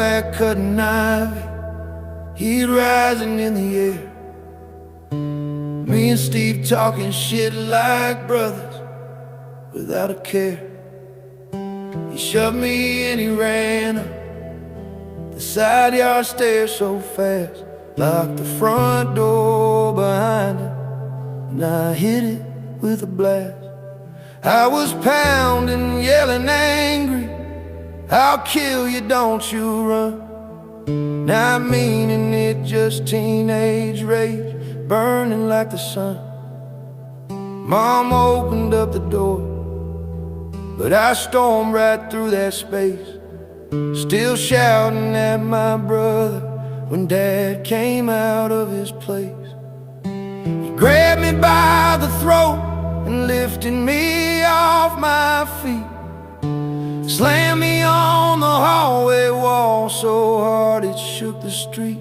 back cutting ivy, heat rising in the air. Me and Steve talking shit like brothers without a care. He shoved me and he ran up the side yard stairs so fast, locked the front door behind him, and I hit it with a blast. I was pounding, yelling angry, I'll kill you, don't you run. Not meaning it, just teenage rage, burning like the sun. Mom opened up the door, but I stormed right through that space, still shouting at my brother when Dad came out of his place. He grabbed me by the throat and lifted me off my feet, slammed me on the hallway wall so hard it shook the street.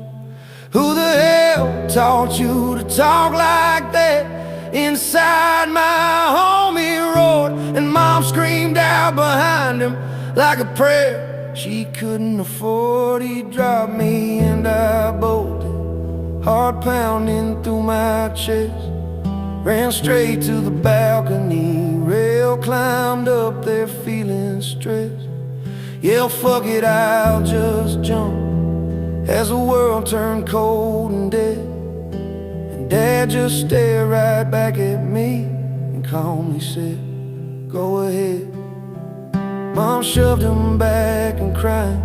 Who the hell taught you to talk like that? Inside my home he roared, and Mom screamed out behind him like a prayer she couldn't afford. He dropped me and I bolted, heart pounding through my chest. Ran straight to the balcony rail, climbed up there feeling stressed. Yeah, fuck it, I'll just jump as the world turned cold and dead. And Dad just stared right back at me and calmly said, go ahead. Mom shoved him back and crying,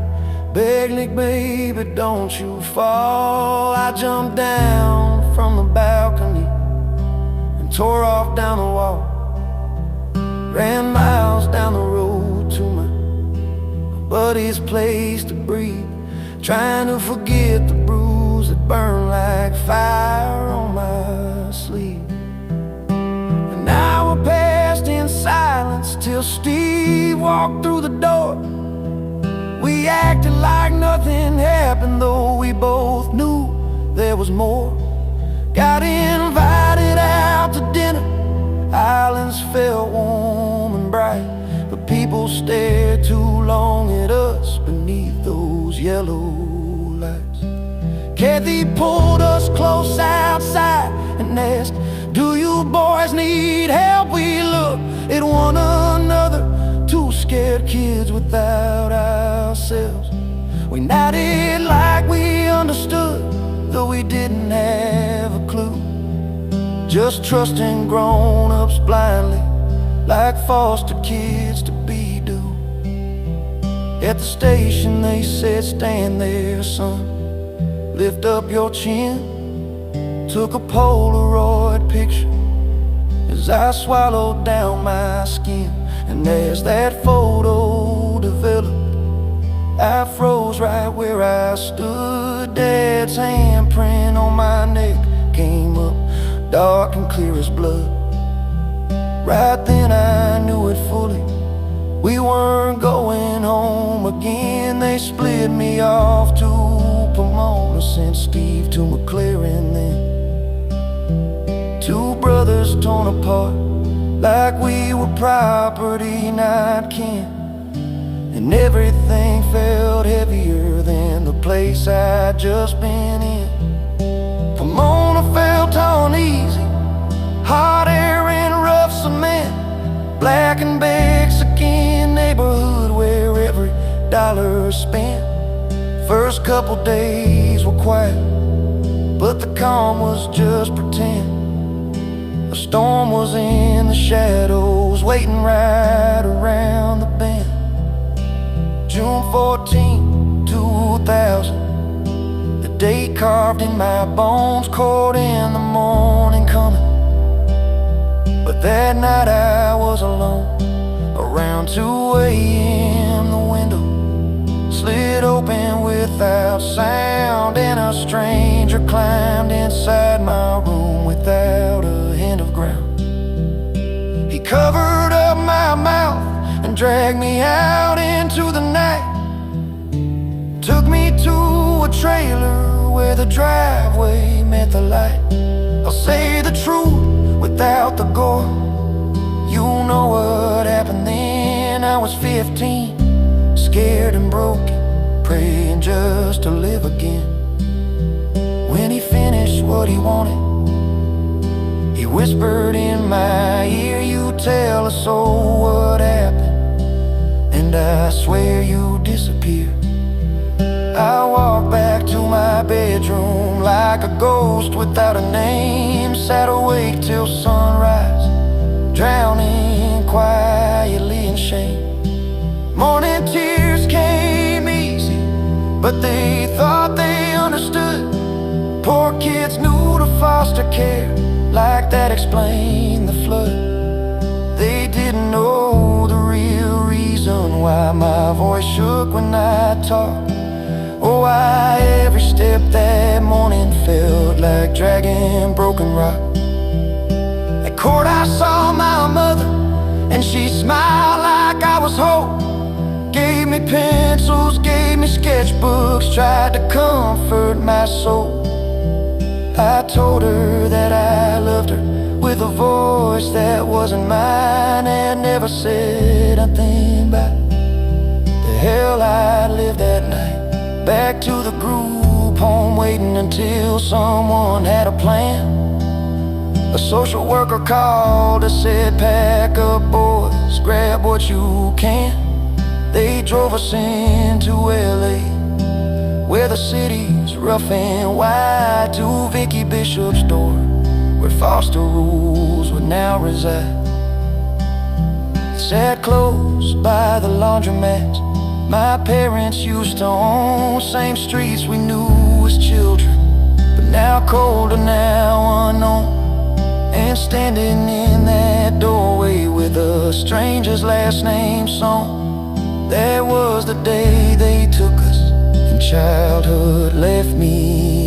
begged Nick, baby, don't you fall. I jumped down from the balcony and tore off down the wall, ran miles down the road to my buddy's place to breathe, trying to forget the bruise that burned like fire on my sleeve. An hour passed in silence till Steve walked through the door. We acted like nothing happened, though we both knew there was more. Got invited out to dinner, islands felt warm and bright, but people stared too long at us beneath those yellow lights. Kathy pulled us close outside and asked, do you boys need help? We looked at one another, two scared kids without ourselves. We nodded like we understood, though we didn't have a clue, just trusting grown-ups blindly like foster kids to be do. At the station they said, stand there, son, lift up your chin. Took a Polaroid picture as I swallowed down my skin. And as that photo developed, I froze right where I stood. Dad's handprint on my neck came up, dark and clear as blood. Right then I knew it fully, we weren't going home again. They split me off to Pomona, sent Steve to McLaren then. Two brothers torn apart like we were property, not kin. And everything felt heavier than the place I'd just been in. Pomona felt uneasy, hot air and rough cement, black and Mexican neighborhood where every dollar is spent. First couple days were quiet, but the calm was just pretend. A storm was in the shadows, waiting right around the bend. June 14, 2000, the date carved in my bones, caught in the morning coming. But that night I was alone. Around 2 a.m. the window slid open without sound, and a stranger climbed inside my room without a hint of ground. He covered up my mouth and dragged me out into the night. Took me to a trailer where the driveway met the light. I'll say the truth without the gore. You know what happened then. I was 15, scared and broken, praying just to live again. When he finished what he wanted, he whispered in my ear, "You tell us all what happened," and I swear you disappeared. I walked back to my bedroom like a ghost without a name. Sat awake till sunrise, drowning quietly in shame. Morning tears came easy, but they thought they understood. Poor kids new to foster care, like that explained the flood. They didn't know the real reason why my voice shook when I talked. Oh, why every step that morning felt like dragging broken rock. At court I saw my mother, and she smiled like I was whole. Gave me pencils, gave me sketchbooks, tried to comfort my soul. I told her that I loved her with a voice that wasn't mine, and never said a thing about the hell I lived that night. Back to the group home, waiting until someone had a plan. A social worker called and said, "Pack up, boys, grab what you can." They drove us into LA, where the city's rough and wide, to Vicky Bishop's door, where foster rules would now reside. It sat close by the laundromat my parents used to own, same streets we knew as children, but now colder, now unknown. And standing in that doorway with a stranger's last name song, that was the day they took us, and childhood left me